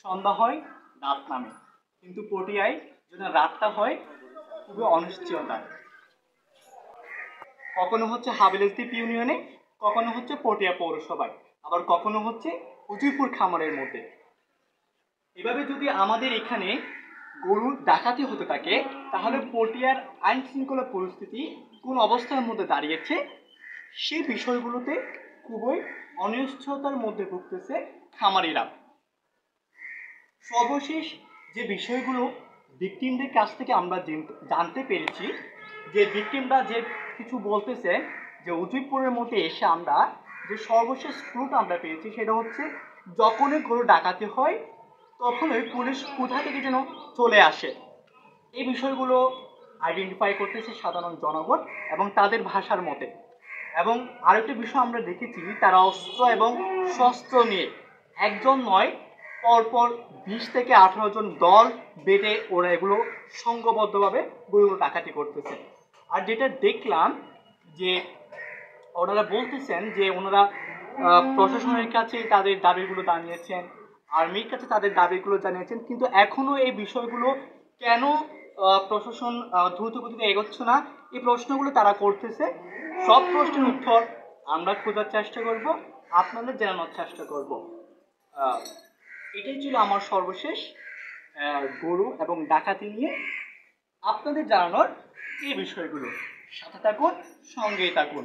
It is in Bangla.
সন্ধ্যা হয় রাত নামে, কিন্তু পটিয়ায় যেন রাতটা হয় খুবই অনিশ্চয়তা। কখনো হচ্ছে হাবিলদ্বীপ ইউনিয়নে, কখনো হচ্ছে পটিয়া পৌরসভায়, আবার কখনো হচ্ছে উজিরপুর খামারের মধ্যে। এভাবে যদি আমাদের এখানে গরু ডাকাতি হতে থাকে, তাহলে পটিয়ার আইন শৃঙ্খলা পরিস্থিতি কোন অবস্থার মধ্যে দাঁড়িয়েছে সেই বিষয়গুলোতে খুবই অনিশ্চয়তার মধ্যে ভুগতেছে খামারিরা। সর্বশেষ যে বিষয়গুলো ভিকটিমদের কাছ থেকে আমরা জানতে পেরেছি, যে ভিকটিমরা যে কিছু বলতেছে, যে উজিরপুরের মধ্যে এসে আমরা যে সর্বশেষ ক্লুটা আমরা পেয়েছি সেটা হচ্ছে, যখনই গরু ডাকাতি হয় তখনই পুলিশ কোথা থেকে যেন চলে আসে। এই বিষয়গুলো আইডেন্টিফাই করতেছে সাধারণ জনগণ এবং তাদের ভাষার মতে। এবং আরেকটা বিষয় আমরা দেখেছি, তারা অস্ত্র এবং শস্ত্র নিয়ে একজন নয়, পরপর 20 থেকে 18 জন দল বেঁধে ওরা এগুলো সংঘবদ্ধভাবে গরুগুলো ডাকাতি করতেছে। আর যেটা দেখলাম যে ওনারা বলতেছেন যে ওনারা প্রশাসনের কাছে তাদের দাবিগুলো জানিয়েছেন, আর্মির কাছে তাদের দাবিগুলো জানিয়েছেন, কিন্তু এখনো এই বিষয়গুলো কেন প্রশাসন দ্রুত গতিতে এগোচ্ছে না, এই প্রশ্নগুলো তারা করতেছে। সব প্রশ্নের উত্তর আমরা খোঁজার চেষ্টা করব, আপনাদের জানানোর চেষ্টা করব। এটাই ছিল আমার সর্বশেষ গরু এবং ডাকাতি নিয়ে আপনাদের জানানোর এই বিষয়গুলো। সাথে থাকুন, সঙ্গেই থাকুন।